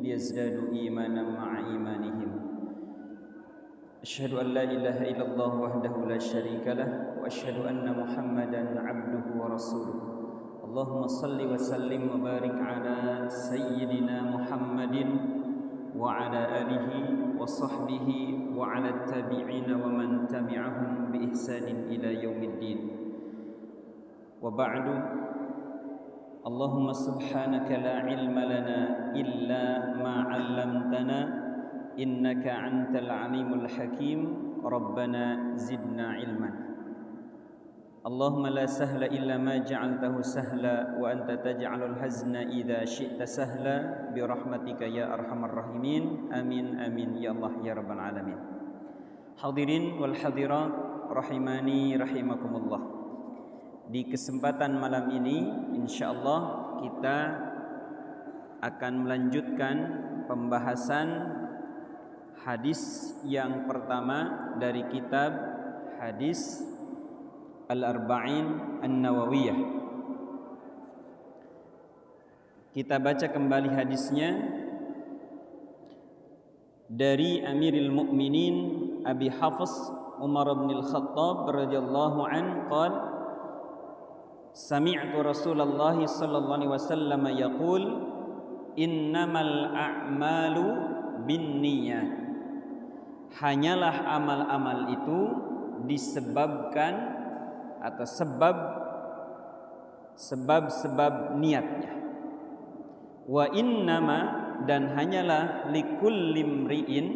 ليزدادوا إيمانا مع إيمانهم. أشهد أن لا إله إلا الله وحده لا شريك له وأشهد أن محمدا عبده ورسوله. اللهم صل وسلم وبارك على سيدنا محمد وعلى آله وصحبه وعلى التابعين ومن تبعهم بإحسان إلى يوم الدين. وبعد، اللهم سبحانك لا علم لنا إلا ما علمتنا إنك أنت العليم الحكيم. ربنا زدنا علما. اللهم لا سهل إلا ما جعلته سهلا وأنت تجعل الحزن إذا شئت سهلا برحمتك يا أرحم الراحمين. Amin amin ya Allah ya rabbal alamin. Hadirin wal hadirat rahimani rahimakumullah. Di kesempatan malam ini insyaallah kita akan melanjutkan pembahasan hadis yang pertama dari kitab hadis Al-Arba'in An-Nawawiyah. Kita baca kembali hadisnya dari Amirul Mukminin Abi Hafs Umar bin Al-Khattab radhiyallahu an qala sami'tu Rasulullah sallallahu alaihi wasallam yaqul innamal a'malu binniyat. Hanyalah amal-amal itu disebabkan atau sebab niatnya. Wa innama, dan hanyalah likulli imri'in,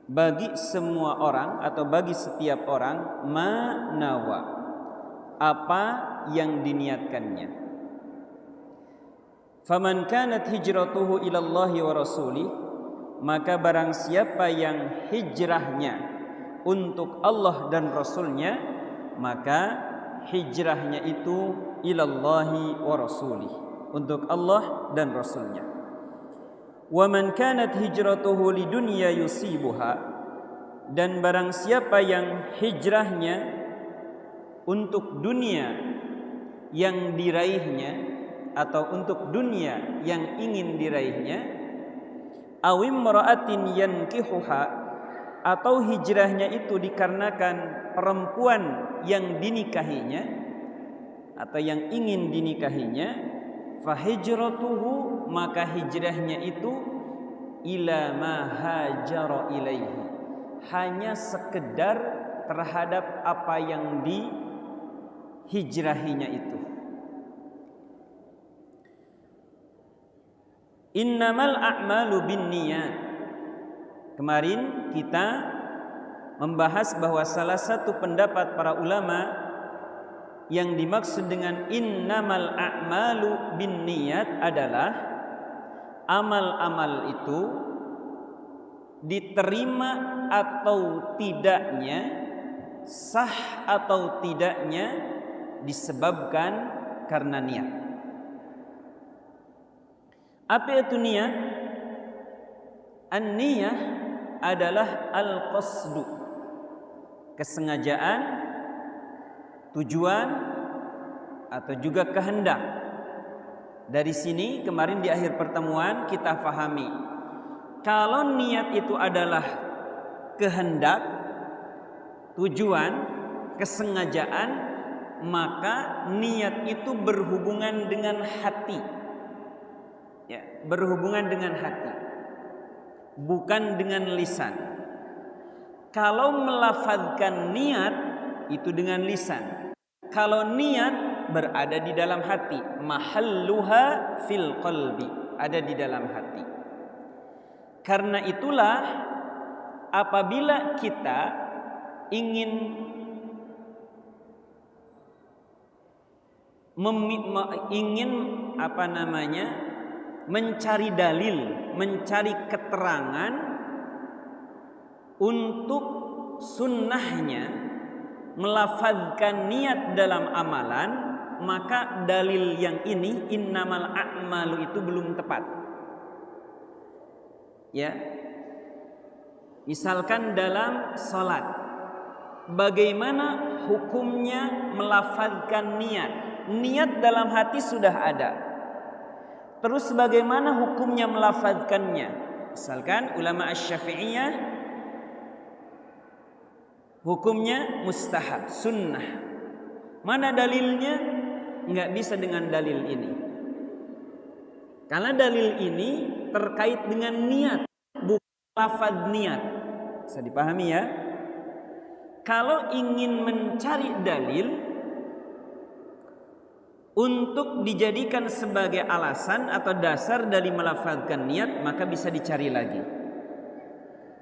bagi semua orang atau bagi setiap orang, ma nawa, apa yang diniatkannya. Faman kanat hijratuhu ilallahi wa rasulih, maka barang siapa yang hijrahnya untuk Allah dan Rasulnya, maka hijrahnya itu ilallahi wa rasulih, untuk Allah dan Rasulnya. Wa man kanat hijratuhu lidunya yusibuha, dan barang siapa yang hijrahnya untuk dunia yang diraihnya atau untuk dunia yang ingin diraihnya, awim mara'atin yankihuha, atau hijrahnya itu dikarenakan perempuan yang dinikahinya atau yang ingin dinikahinya, fahijratuhu, maka hijrahnya itu ila ma hajara ilaihi, hanya sekedar terhadap apa yang dihijrahinya itu. Innamal a'malu binniyat. Kemarin kita membahas bahwa salah satu pendapat para ulama yang dimaksud dengan innamal a'malu binniyat adalah amal-amal itu diterima atau tidaknya, sah atau tidaknya, disebabkan karena niat. Apa itu niat? An-niyah adalah al-qasdu, kesengajaan, tujuan, atau juga kehendak. Dari sini kemarin di akhir pertemuan kita pahami, kalau niat itu adalah kehendak, tujuan, kesengajaan, maka niat itu berhubungan dengan hati. Ya, berhubungan dengan hati, bukan dengan lisan. Kalau melafazkan niat itu dengan lisan. Kalau niat berada di dalam hati, mahalluha fil qalbi, ada di dalam hati. Karena itulah apabila kita ingin mencari dalil, mencari keterangan untuk sunnahnya melafazkan niat dalam amalan, maka dalil yang ini innamal a'malu itu belum tepat. Ya, misalkan dalam salat, bagaimana hukumnya melafazkan niat? Niat dalam hati sudah ada, Terus bagaimana hukumnya melafadzkannya? Misalkan ulama Asy-Syafi'iyah hukumnya mustahab, sunnah. Mana dalilnya? Enggak bisa dengan dalil ini. Karena dalil ini terkait dengan niat, bukan lafadz niat. Bisa dipahami ya? Kalau ingin mencari dalil untuk dijadikan sebagai alasan atau dasar dari melafadzkan niat, maka bisa dicari lagi.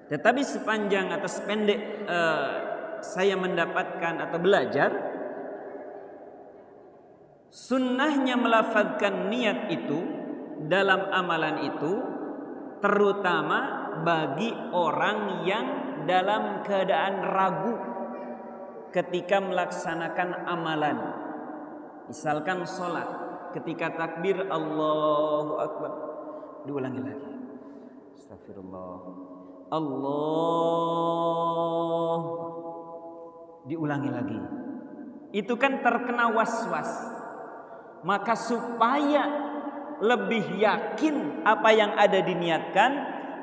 Tetapi sepanjang atau sependek saya mendapatkan atau belajar, sunnahnya melafadzkan niat itu dalam amalan itu terutama bagi orang yang dalam keadaan ragu ketika melaksanakan amalan. Misalkan sholat, ketika takbir Allahu Akbar, diulangi lagi. Astagfirullah. Allah, diulangi lagi. Itu kan terkena was-was. Maka supaya lebih yakin apa yang ada diniatkan,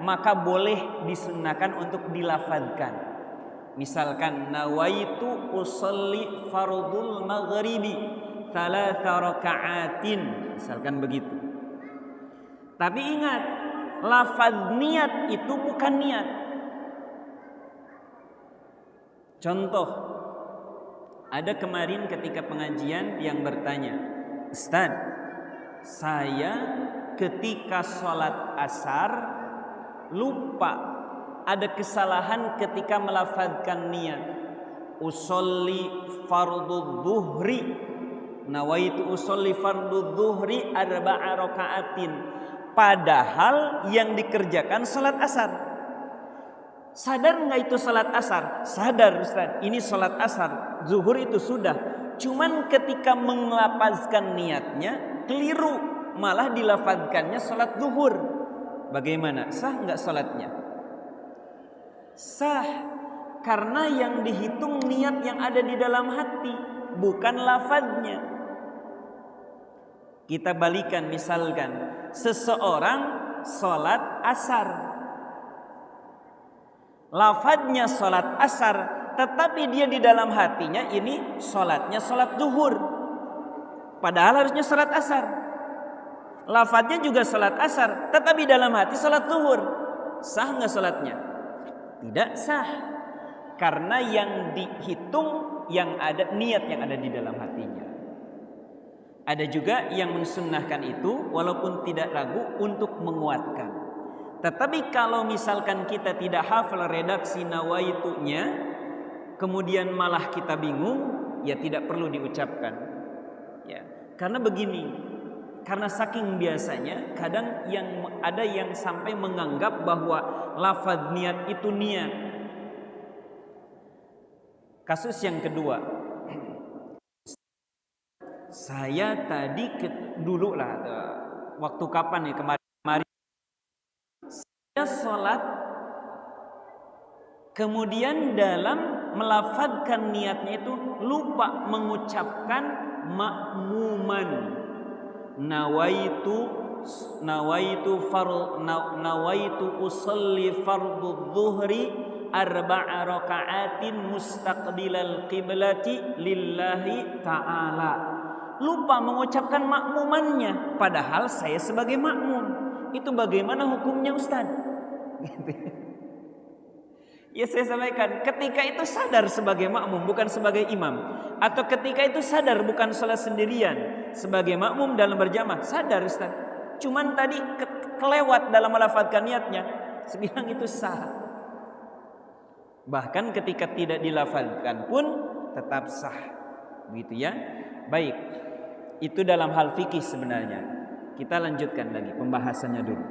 maka boleh disunnahkan untuk dilafadzkan. Misalkan nawaitu usolli fardul maghribi 3 raka'atin, misalkan begitu. Tapi ingat, lafaz niat itu bukan niat. Contoh, ada kemarin ketika pengajian yang bertanya, Ustaz, saya ketika sholat asar lupa, ada kesalahan ketika melafadzkan niat. Usolli fardhu dhuhri, nawaitu usolli fardhu dhuhri 4 raka'atin. Padahal yang dikerjakan sholat asar. Sadar nggak itu sholat asar? Sadar Ustaz, ini sholat asar. Zuhur itu sudah. Cuman ketika mengelapazkan niatnya keliru, malah dilafadzkannya sholat zuhur. Bagaimana? Sah nggak sholatnya? Sah, karena yang dihitung niat yang ada di dalam hati, bukan lafadznya. Kita balikan, misalkan seseorang sholat asar, lafadznya sholat asar, tetapi dia di dalam hatinya ini sholatnya sholat zuhur, padahal harusnya sholat asar. Lafadznya juga sholat asar, tetapi dalam hati sholat zuhur. Sah nggak sholatnya? Tidak sah, karena yang dihitung yang ada niat yang ada di dalam hatinya. Ada juga yang mensunnahkan itu walaupun tidak ragu untuk menguatkan. Tetapi kalau misalkan kita tidak hafal redaksi nawaitunya, kemudian malah kita bingung, ya tidak perlu diucapkan. Ya, karena begini, karena saking biasanya kadang yang ada yang sampai menganggap bahwa lafaz niat itu niat. Kasus yang kedua, saya tadi dulu lah, waktu kapan ya, kemarin saya sholat, kemudian dalam melafadzkan niatnya itu lupa mengucapkan ma'muman. Nawaitu usolli fardhu dhuhri 4 raka'atin mustaqbilal qiblati lillahi ta'ala. Lupa mengucapkan makmumannya, padahal saya sebagai makmum. Itu bagaimana hukumnya Ustaz? Gitu. Ya saya sampaikan, ketika itu sadar sebagai makmum bukan sebagai imam, atau ketika itu sadar bukan sholat sendirian sebagai makmum dalam berjamaah, sadar Ustaz. Cuman tadi kelewat dalam melafadzkan niatnya, sebilang itu sah. Bahkan ketika tidak dilafadzkan pun tetap sah. Begitu ya. Baik. Itu dalam hal fikih sebenarnya. Kita lanjutkan lagi pembahasannya dulu.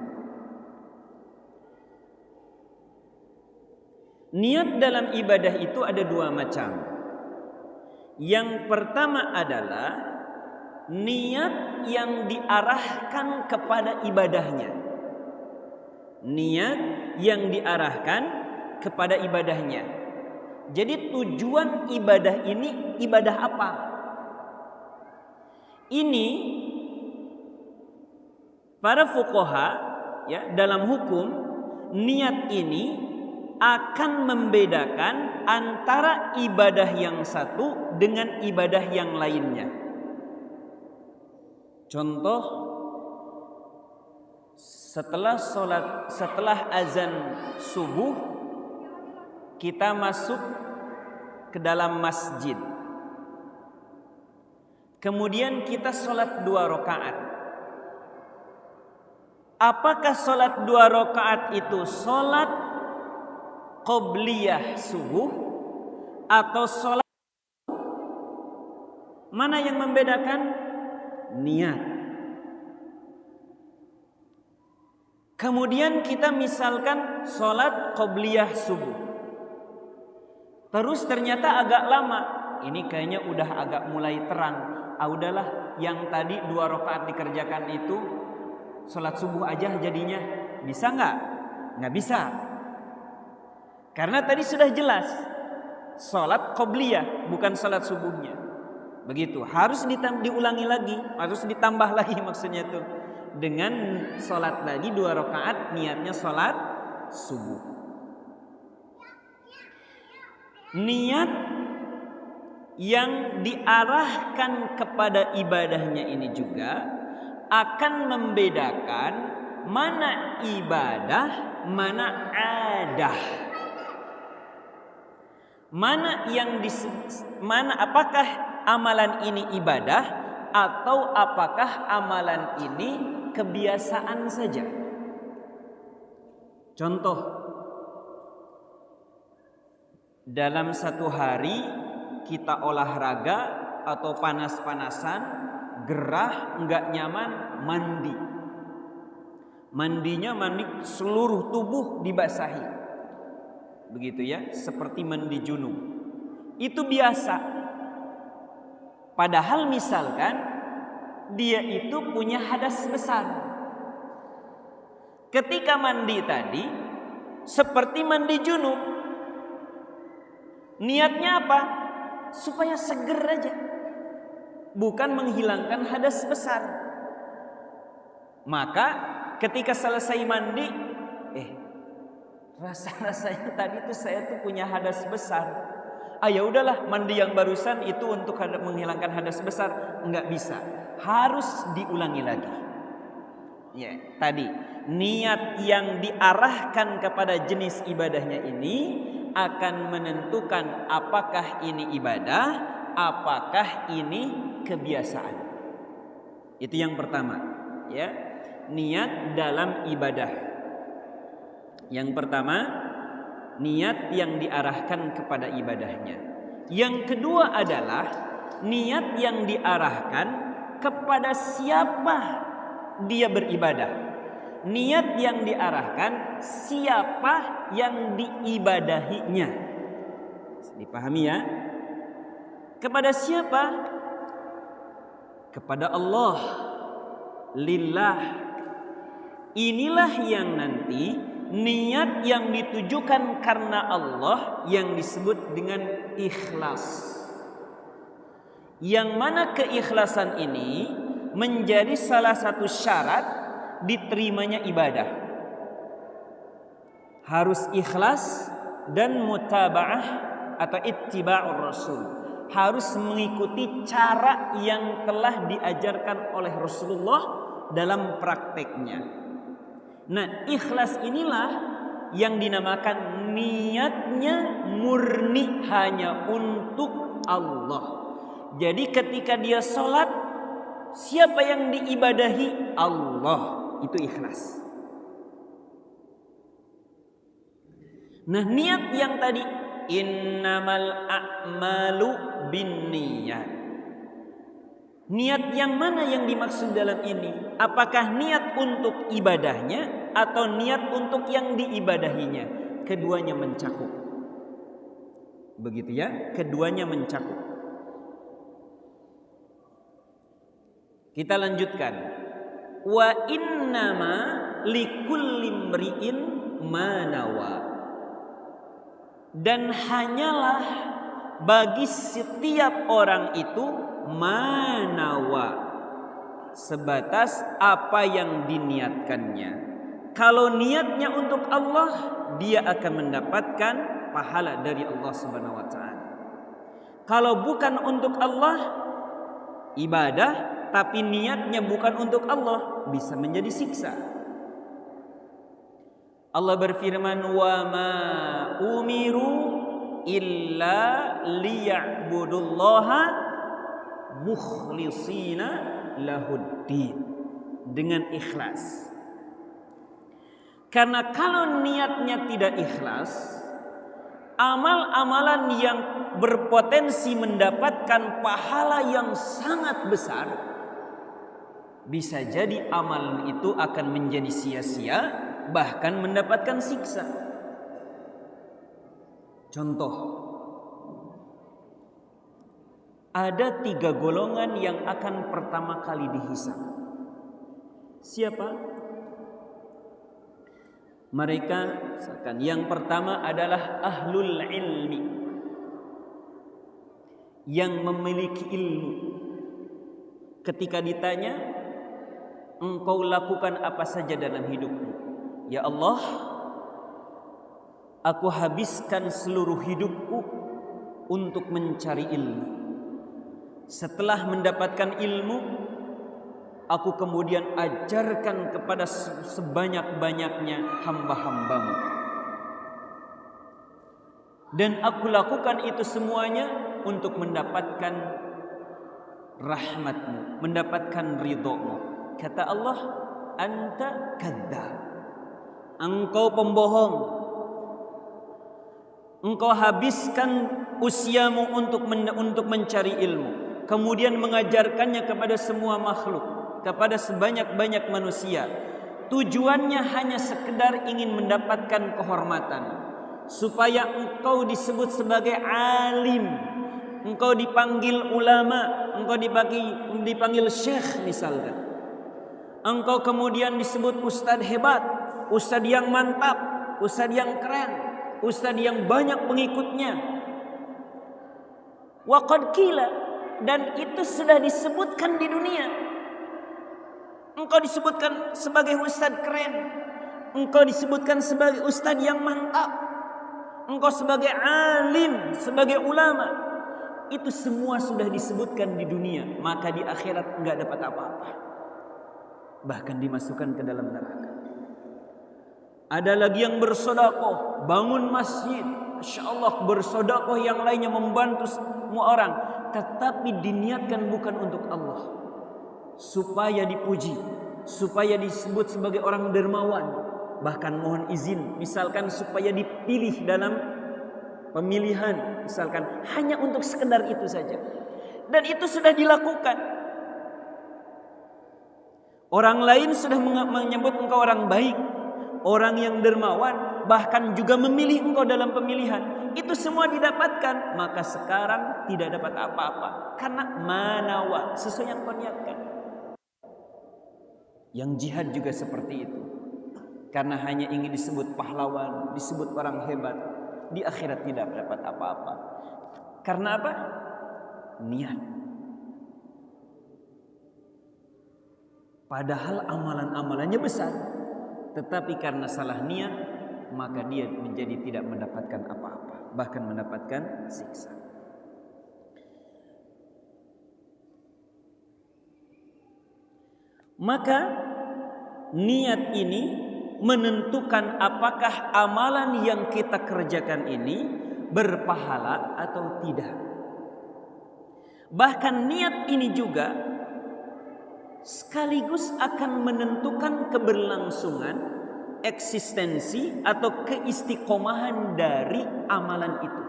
Niat dalam ibadah itu ada 2 macam. Yang pertama adalah niat yang diarahkan kepada ibadahnya. Niat yang diarahkan kepada ibadahnya. Jadi tujuan ibadah ini ibadah apa? Ini Para fuqaha ya dalam hukum niat ini akan membedakan antara ibadah yang satu dengan ibadah yang lainnya. Contoh, setelah azan subuh kita masuk ke dalam masjid. Kemudian kita sholat 2 rakaat. Apakah sholat 2 rakaat itu sholat qobliyah subuh atau sholat? Mana yang membedakan? Niat. Kemudian kita misalkan sholat qobliyah subuh, terus ternyata agak lama. Ini kayaknya udah agak mulai terang. Udahlah, yang tadi 2 rakaat dikerjakan itu sholat subuh aja jadinya. Bisa nggak? Nggak bisa. Karena tadi sudah jelas sholat qobliyah, bukan sholat subuhnya. Begitu, harus diulangi lagi, harus ditambah lagi maksudnya itu. Dengan sholat lagi 2 rakaat, niatnya sholat subuh. Niat yang diarahkan kepada ibadahnya ini juga akan membedakan mana ibadah, mana adah. Mana apakah amalan ini ibadah atau apakah amalan ini kebiasaan saja. Contoh, dalam satu hari kita olahraga atau panas-panasan, gerah, enggak nyaman, mandi. Mandinya mandi seluruh tubuh dibasahi. Begitu ya, seperti mandi junub. Itu biasa. Padahal misalkan dia itu punya hadas besar. Ketika mandi tadi seperti mandi junub. Niatnya apa? Supaya seger aja. Bukan menghilangkan hadas besar. Maka ketika selesai mandi, rasa-rasanya tadi tuh saya tuh punya hadas besar. Ya udahlah, mandi yang barusan itu untuk menghilangkan hadas besar. Enggak bisa. Harus diulangi lagi. Ya, tadi niat yang diarahkan kepada jenis ibadahnya ini akan menentukan apakah ini ibadah, apakah ini kebiasaan. Itu yang pertama, ya. Niat dalam ibadah. Yang pertama, niat yang diarahkan kepada ibadahnya. Yang kedua adalah niat yang diarahkan kepada siapa dia beribadah. Niat yang diarahkan siapa yang diibadahinya. Dipahami ya? Kepada siapa? Kepada Allah. Lillah. Inilah yang nanti niat yang ditujukan karena Allah yang disebut dengan ikhlas. Yang mana keikhlasan ini menjadi salah satu syarat diterimanya ibadah. Harus ikhlas dan mutaba'ah atau ittiba'ur rasul. Harus mengikuti cara yang telah diajarkan oleh Rasulullah dalam prakteknya. Nah, ikhlas inilah yang dinamakan niatnya murni hanya untuk Allah. Jadi ketika dia sholat, siapa yang diibadahi? Allah. Itu ikhlas. Nah, niat yang tadi innamal a'malu binniyat. Niat yang mana yang dimaksud dalam ini? Apakah niat untuk ibadahnya atau niat untuk yang diibadahinya? Keduanya mencakup. Begitu ya, keduanya mencakup. Kita lanjutkan. Wa innama likulli imri'in ma nawa. Dan hanyalah bagi setiap orang itu manawa, sebatas apa yang diniatkannya. Kalau niatnya untuk Allah, dia akan mendapatkan pahala dari Allah Subhanahu wa taala. Kalau bukan untuk Allah, ibadah tapi niatnya bukan untuk Allah, bisa menjadi siksa. Allah berfirman, "Wa ma umiru illa liya'budullaha mukhlishina lahuddin." Dengan ikhlas. Karena kalau niatnya tidak ikhlas, amal-amalan yang berpotensi mendapatkan pahala yang sangat besar, bisa jadi amalan itu akan menjadi sia-sia, bahkan mendapatkan siksa. Contoh, ada 3 golongan yang akan pertama kali dihisab. Siapa? Mereka, yang pertama adalah ahlul ilmi, yang memiliki ilmu. Ketika ditanya, engkau lakukan apa saja dalam hidupmu? Ya Allah, aku habiskan seluruh hidupku untuk mencari ilmu. Setelah mendapatkan ilmu, aku kemudian ajarkan kepada sebanyak-banyaknya hamba-hambamu. Dan aku lakukan itu semuanya untuk mendapatkan rahmatmu, mendapatkan ridhomu. Kata Allah, anta kadzdzab. Engkau pembohong. Engkau habiskan usiamu untuk mencari ilmu, kemudian mengajarkannya kepada semua makhluk, kepada sebanyak-banyak manusia. Tujuannya hanya sekedar ingin mendapatkan kehormatan, supaya engkau disebut sebagai alim, engkau dipanggil ulama, engkau dipanggil syekh misalkan. Engkau kemudian disebut ustadz hebat, ustadz yang mantap, ustadz yang keren, ustadz yang banyak pengikutnya. Wa qad qila, dan itu sudah disebutkan di dunia. Engkau disebutkan sebagai ustadz keren, engkau disebutkan sebagai ustadz yang mantap, engkau sebagai alim, sebagai ulama. Itu semua sudah disebutkan di dunia, maka di akhirat enggak dapat apa-apa, bahkan dimasukkan ke dalam neraka. Ada lagi yang bersedekah, bangun masjid, Masya Allah, bersedekah, yang lainnya membantu semua orang, tetapi diniatkan bukan untuk Allah, supaya dipuji, supaya disebut sebagai orang dermawan, bahkan mohon izin misalkan supaya dipilih dalam pemilihan, misalkan hanya untuk sekedar itu saja. Dan itu sudah dilakukan. Orang lain sudah menyebut engkau orang baik, orang yang dermawan, bahkan juga memilih engkau dalam pemilihan. Itu semua didapatkan, maka sekarang tidak dapat apa-apa, karena manawa, sesuai yang kau niatkan. Yang jihad juga seperti itu, karena hanya ingin disebut pahlawan, disebut orang hebat, di akhirat tidak dapat apa-apa. Karena apa? Niat. Padahal amalan-amalannya besar, tetapi karena salah niat, maka dia menjadi tidak mendapatkan apa-apa, bahkan mendapatkan siksa. Maka niat ini menentukan apakah amalan yang kita kerjakan ini berpahala atau tidak. Bahkan niat ini juga sekaligus akan menentukan keberlangsungan, eksistensi atau keistiqomahan dari amalan itu.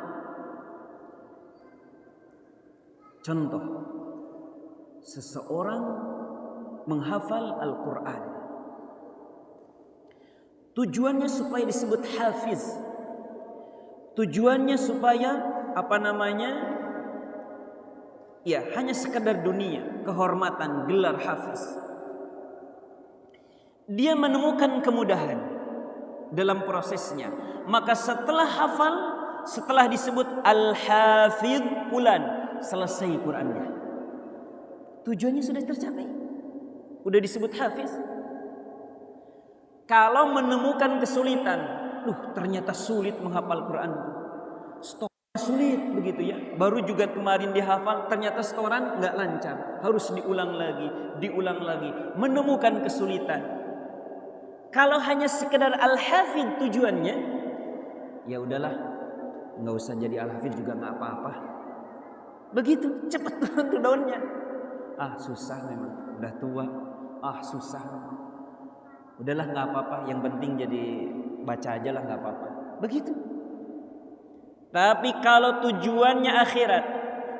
Contoh, seseorang menghafal Al-Quran, tujuannya supaya disebut hafiz, tujuannya supaya hanya sekedar dunia, kehormatan, gelar hafiz. Dia menemukan kemudahan dalam prosesnya, maka setelah hafal, setelah disebut al-hafidh fulan, selesai Qurannya. Tujuannya sudah tercapai. udah disebut hafiz. Kalau menemukan kesulitan, ternyata sulit menghafal Quran. Sulit begitu ya. Baru juga kemarin dihafal, ternyata setoran nggak lancar. Harus diulang lagi. Menemukan kesulitan. Kalau hanya sekedar al-hafidh tujuannya, ya udahlah, nggak usah jadi al-hafidh juga nggak apa-apa. Begitu, cepat turun tuh daunnya. Susah memang, udah tua. Susah. Udahlah nggak apa-apa, yang penting jadi baca aja lah, nggak apa-apa. Begitu. Tapi kalau tujuannya akhirat,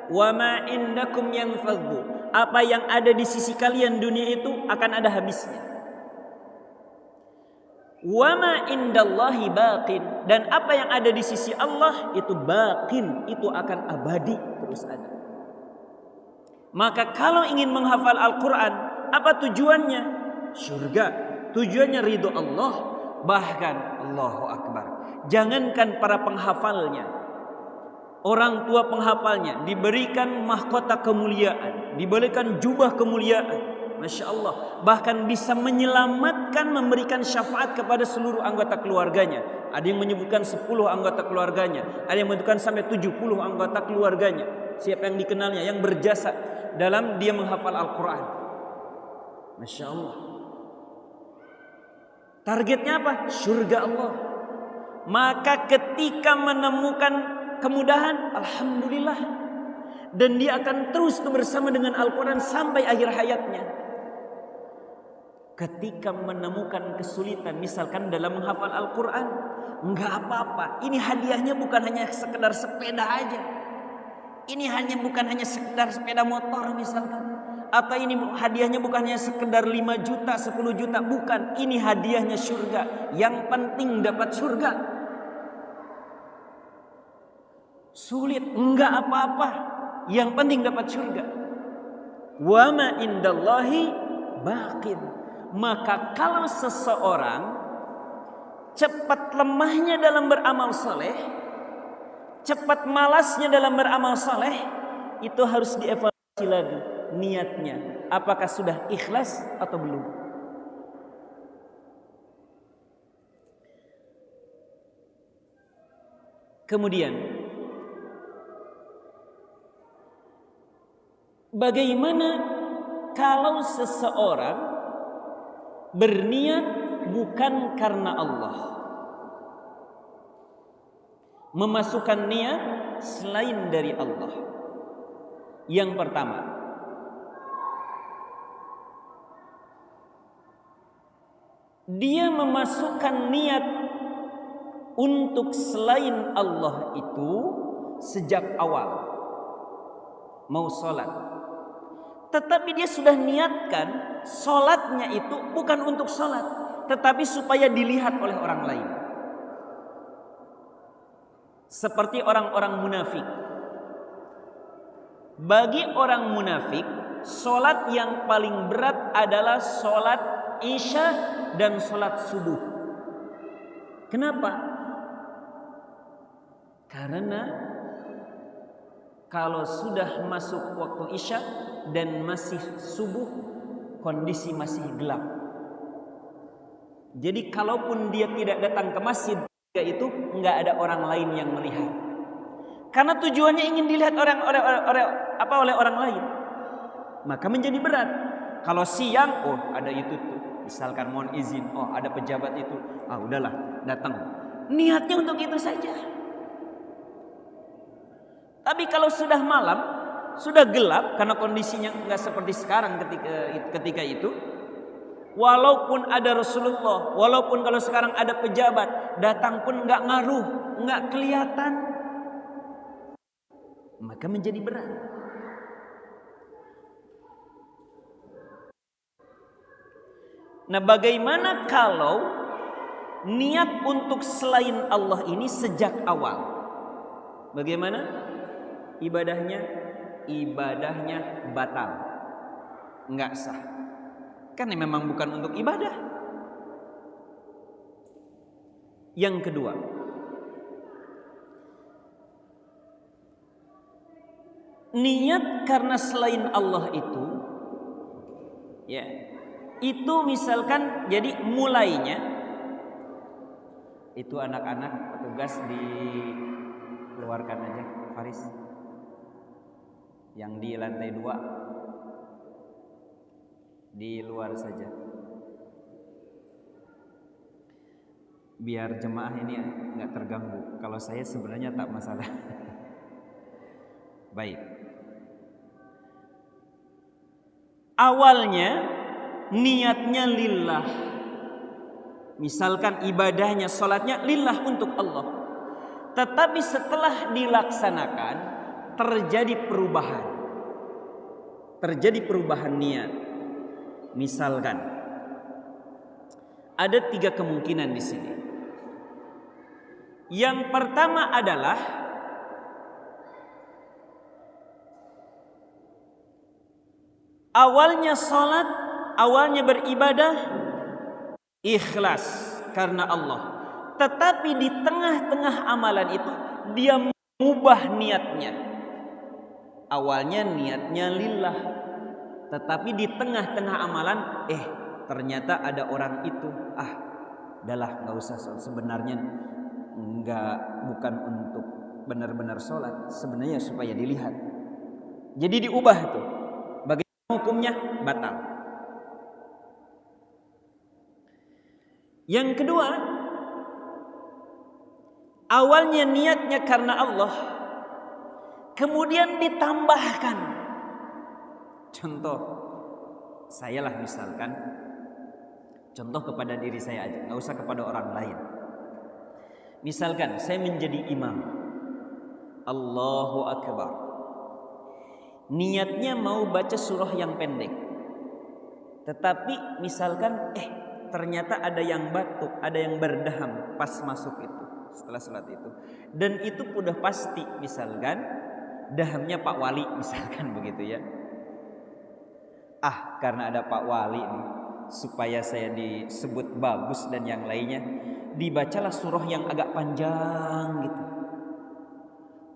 wa ma indakum yanfadhu, apa yang ada di sisi kalian dunia itu akan ada habisnya. Wa ma indallahi baqin, dan apa yang ada di sisi Allah itu baqin, itu akan abadi terus ada. Maka kalau ingin menghafal Al-Quran, apa tujuannya? Surga. Tujuannya ridho Allah. Bahkan Allahu Akbar, jangankan para penghafalnya, orang tua penghafalnya diberikan mahkota kemuliaan, diberikan jubah kemuliaan, Masya Allah. Bahkan bisa menyelamatkan, memberikan syafaat kepada seluruh anggota keluarganya. Ada yang menyebutkan 10 anggota keluarganya, ada yang menyebutkan sampai 70 anggota keluarganya. Siapa yang dikenalnya, yang berjasa dalam dia menghafal Al-Quran. Masya Allah. Targetnya apa? Surga Allah. Maka ketika menemukan kemudahan, alhamdulillah. Dan dia akan terus bersama dengan Al-Quran sampai akhir hayatnya. Ketika menemukan kesulitan, misalkan dalam menghafal Al-Quran, enggak apa-apa. Ini hadiahnya bukan hanya sekedar sepeda aja. Ini bukan hanya sekedar sepeda motor misalkan. Atau ini hadiahnya bukan hanya sekedar 5 juta, 10 juta. Bukan, ini hadiahnya surga. Yang penting dapat surga. Sulit, enggak apa-apa. Yang penting dapat surga. Wa ma indallahi baqin. Maka kalau seseorang cepat lemahnya dalam beramal soleh, cepat malasnya dalam beramal soleh, itu harus dievaluasi lagi niatnya. Apakah sudah ikhlas atau belum? Kemudian, bagaimana kalau seseorang berniat bukan karena Allah, memasukkan niat selain dari Allah? Yang pertama, dia memasukkan niat untuk selain Allah itu sejak awal mau sholat, tetapi dia sudah niatkan sholatnya itu bukan untuk sholat, tetapi supaya dilihat oleh orang lain. Seperti orang-orang munafik. Bagi orang munafik, sholat yang paling berat adalah sholat isya dan sholat subuh. Kenapa? Karena kalau sudah masuk waktu isya dan masih subuh, kondisi masih gelap. Jadi kalaupun dia tidak datang ke masjid itu, nggak ada orang lain yang melihat. Karena tujuannya ingin dilihat oleh orang lain. Maka menjadi berat. Kalau siang, ada itu tuh, misalkan mohon izin, ada pejabat itu, udahlah datang. Niatnya untuk itu saja. Tapi kalau sudah malam, sudah gelap, karena kondisinya nggak seperti sekarang ketika itu, walaupun ada Rasulullah, walaupun kalau sekarang ada pejabat, datang pun nggak ngaruh, nggak kelihatan, maka menjadi berat. Nah, bagaimana kalau niat untuk selain Allah ini sejak awal? Bagaimana? Ibadahnya batal, nggak sah. Kan memang bukan untuk ibadah. Yang kedua, niat karena selain Allah itu, Itu misalkan, jadi mulainya itu anak-anak petugas dikeluarkan aja, Faris. Yang di lantai 2 di luar saja. Biar jemaah ini nggak terganggu. Kalau saya sebenarnya tak masalah. Baik. Awalnya niatnya lillah. Misalkan ibadahnya, sholatnya lillah untuk Allah. Tetapi setelah dilaksanakan terjadi perubahan. Terjadi perubahan niat. Misalkan ada 3 kemungkinan di sini. Yang pertama adalah awalnya sholat, awalnya beribadah ikhlas karena Allah. Tetapi di tengah-tengah amalan itu dia mengubah niatnya. Awalnya niatnya lillah, tetapi di tengah-tengah amalan ternyata ada orang itu, udahlah nggak usah sholat. Sebenarnya bukan untuk benar-benar sholat, sebenarnya supaya dilihat. Jadi diubah itu. Bagaimana hukumnya? Batal. Yang kedua, awalnya niatnya karena Allah, kemudian ditambahkan. Contoh, sayalah misalkan, contoh kepada diri saya aja, nggak usah kepada orang lain. Misalkan saya menjadi imam, Allahu Akbar, niatnya mau baca surah yang pendek, tetapi misalkan ternyata ada yang batuk, ada yang berdaham pas masuk itu, setelah sholat itu, dan itu udah pasti misalkan dahamnya Pak Wali misalkan begitu ya. Karena ada Pak Wali nih, supaya saya disebut bagus dan yang lainnya, dibacalah surah yang agak panjang gitu.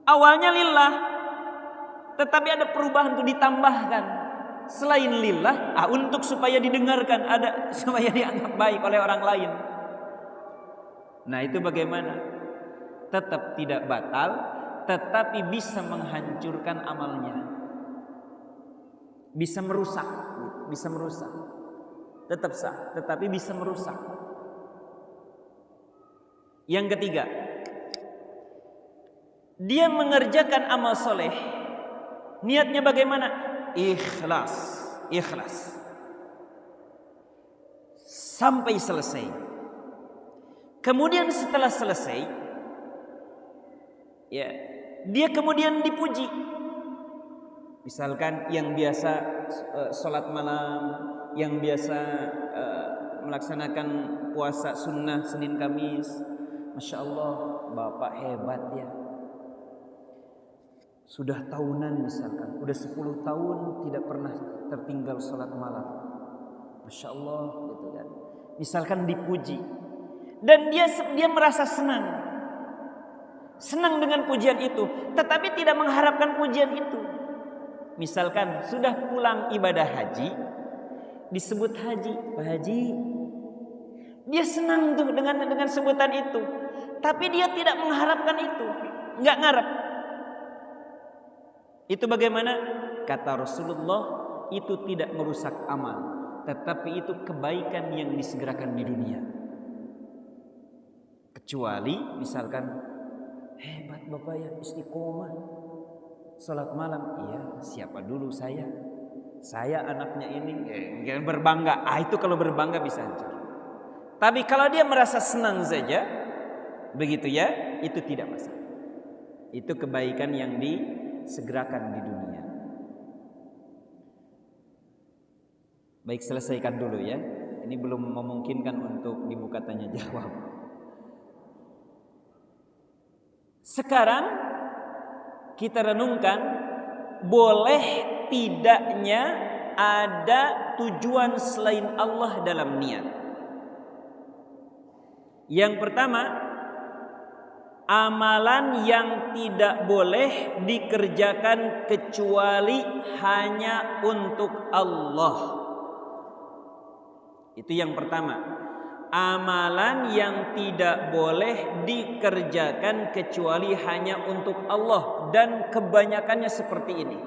Awalnya lillah, tetapi ada perubahan tuh, ditambahkan. Selain lillah, untuk supaya didengarkan, ada supaya dianggap baik oleh orang lain. Nah itu bagaimana? Tetap tidak batal, tetapi bisa menghancurkan amalnya, bisa merusak. Tetap sah, tetapi bisa merusak. Yang ketiga, dia mengerjakan amal soleh, niatnya bagaimana? Ikhlas sampai selesai. Kemudian setelah selesai, ya, dia kemudian dipuji. Misalkan yang biasa sholat malam, yang biasa melaksanakan puasa sunnah Senin Kamis, Masya Allah, Bapak hebat ya. Sudah tahunan misalkan, udah 10 tahun tidak pernah tertinggal sholat malam, Masya Allah gitu kan. Misalkan dipuji, dan dia merasa senang dengan pujian itu, tetapi tidak mengharapkan pujian itu. Misalkan sudah pulang ibadah haji, disebut haji, Pak Haji, dia senang tuh dengan sebutan itu, tapi dia tidak mengharapkan itu, nggak ngarep. Itu bagaimana? Kata Rasulullah, itu tidak merusak amal, tetapi itu kebaikan yang disegerakan di dunia. Kecuali misalkan, hebat Bapak ya, istiqomah salat malam. Iya, siapa dulu saya anaknya ini, jangan berbangga. Itu kalau berbangga bisa hancur. Tapi kalau dia merasa senang saja, begitu ya, itu tidak masalah. Itu kebaikan yang disegerakan di dunia. Baik, selesaikan dulu ya. Ini belum memungkinkan untuk dibuka tanya jawab. Sekarang kita renungkan, boleh tidaknya ada tujuan selain Allah dalam niat. Yang pertama, amalan yang tidak boleh dikerjakan kecuali hanya untuk Allah. Itu yang pertama. Amalan yang tidak boleh dikerjakan kecuali hanya untuk Allah, dan kebanyakannya seperti ini.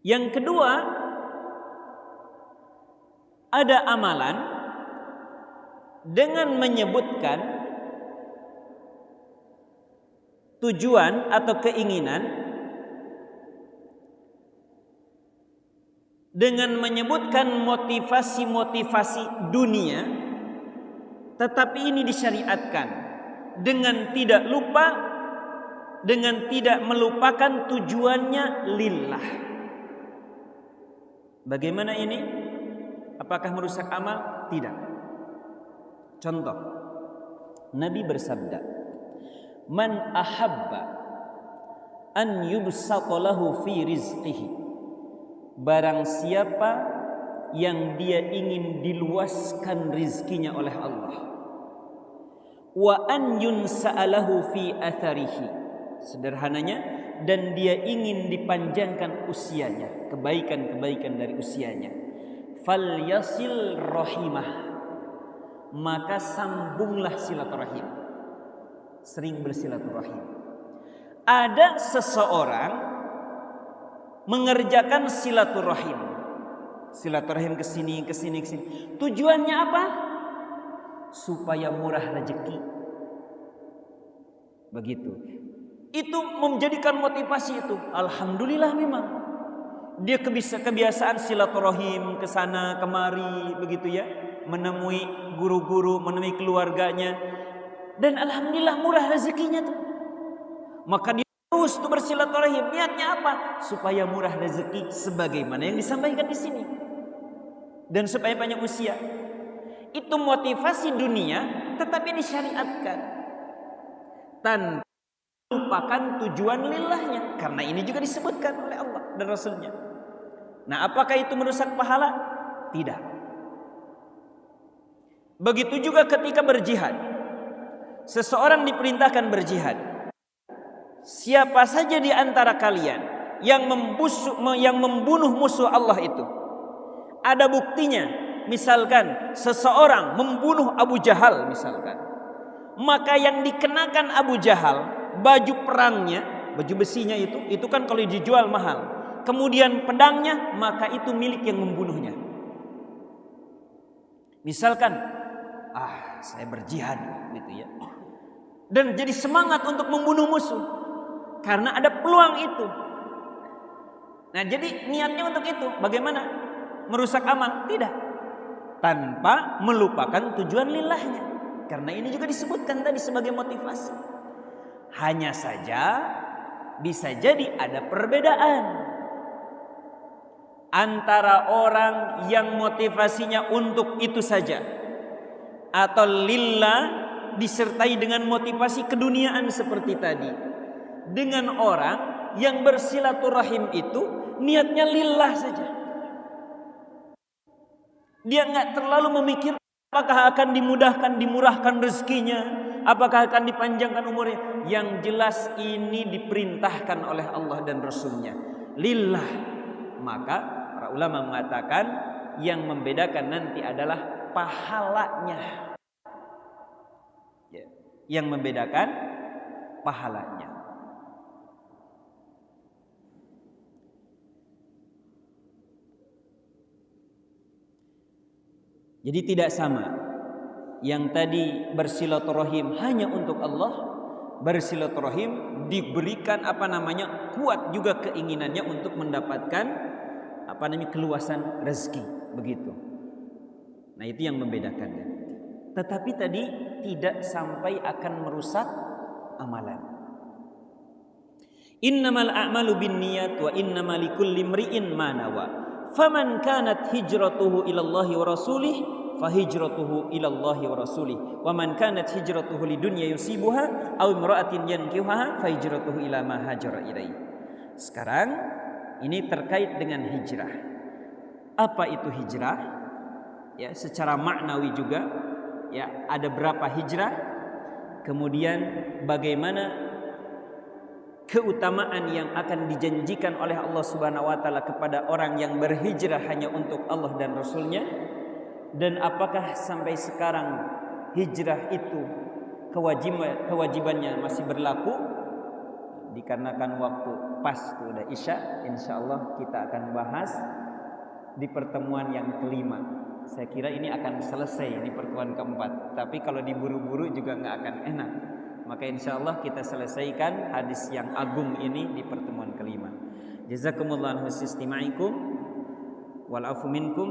Yang kedua, ada amalan dengan menyebutkan tujuan atau keinginan, dengan menyebutkan motivasi-motivasi dunia, tetapi ini disyariatkan dengan tidak lupa, dengan tidak melupakan tujuannya lillah. Bagaimana ini? Apakah merusak amal? Tidak. Contoh, Nabi bersabda, "Man ahabba an yubsata lahu fi rizqihi." Barang siapa yang dia ingin diluaskan rizkinya oleh Allah, wa an yunsa'alahu fi atharihi, sederhananya, dan dia ingin dipanjangkan usianya, kebaikan-kebaikan dari usianya, falyasil rahimah, maka sambunglah silaturahim, sering bersilaturahim. Ada seseorang mengerjakan silaturahim, silaturahim kesini. Tujuannya apa? Supaya murah rezeki. Begitu. Itu menjadikan motivasi itu. Alhamdulillah memang. Dia kebiasaan silaturahim ke sana kemari, begitu ya, menemui guru-guru, menemui keluarganya, dan alhamdulillah murah rezekinya tuh. Maka dia terus tuh bersilaturahim. Niatnya apa? Supaya murah rezeki sebagaimana yang disampaikan di sini, dan supaya banyak usia. Itu motivasi dunia, tetapi disyariatkan tanpa melupakan tujuan lillahnya, karena ini juga disebutkan oleh Allah dan Rasulnya. Nah, apakah itu merusak pahala? Tidak. Begitu juga ketika berjihad. Seseorang diperintahkan berjihad. Siapa saja di antara kalian yang membunuh musuh Allah itu, ada buktinya, misalkan seseorang membunuh Abu Jahal misalkan, maka yang dikenakan Abu Jahal, baju perangnya, baju besinya itu kan kalau dijual mahal, kemudian pedangnya, maka itu milik yang membunuhnya. Misalkan, saya berjihad gitu ya, dan jadi semangat untuk membunuh musuh karena ada peluang itu. Nah, jadi niatnya untuk itu. Bagaimana? Merusak amal? Tidak. Tanpa melupakan tujuan lillahnya. Karena ini juga disebutkan tadi sebagai motivasi. Hanya saja bisa jadi ada perbedaan antara orang yang motivasinya untuk itu saja, atau lillah disertai dengan motivasi keduniaan seperti tadi, dengan orang yang bersilaturahim itu niatnya lillah saja. Dia nggak terlalu memikir apakah akan dimurahkan rezekinya, apakah akan dipanjangkan umurnya. Yang jelas ini diperintahkan oleh Allah dan Rasulnya, lillah. Maka para ulama mengatakan yang membedakan nanti adalah pahalanya. Yang membedakan pahalanya. Jadi tidak sama. Yang tadi bersilaturahim hanya untuk Allah, bersilaturahim diberikan kuat juga keinginannya untuk mendapatkan keluasan rezeki, begitu. Nah, itu yang membedakan. Tetapi tadi tidak sampai akan merusak amalan. Innamal a'malu binniyat wa innamal likulli imri'in ma nawa. Faman kanat hijratuhu ilallahi wa rasulih fahijratuhu ilallahi wa rasulih, wa man kanat hijratuhu lidunya yusibuha aw imra'atin yankihuha fahijratuhu ila ma hajara ilaihi. Sekarang ini terkait dengan hijrah. Apa itu hijrah? Ya, secara maknawi juga, ya, ada berapa hijrah? Kemudian bagaimana keutamaan yang akan dijanjikan oleh Allah Subhanahu wa taala kepada orang yang berhijrah hanya untuk Allah dan Rasul-Nya, dan apakah sampai sekarang hijrah itu kewajibannya masih berlaku. Dikarenakan waktu pas itu udah Isya, insyaallah kita akan bahas di pertemuan yang kelima. Saya kira ini akan selesai di pertemuan keempat, tapi kalau diburu-buru juga nggak akan enak. Maka insyaallah kita selesaikan hadis yang agung ini di pertemuan kelima. Jazakumullahu khairan wal afu minkum.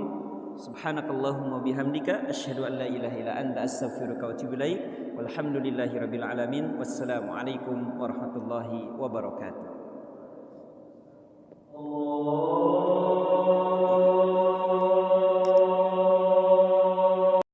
Subhanakallahumma bihamdika asyhadu an la ilaha illa anta astaghfiruka wa atubu ilaik. Walhamdulillahi rabbil alamin. Wassalamu alaikum warahmatullahi wabarakatuh.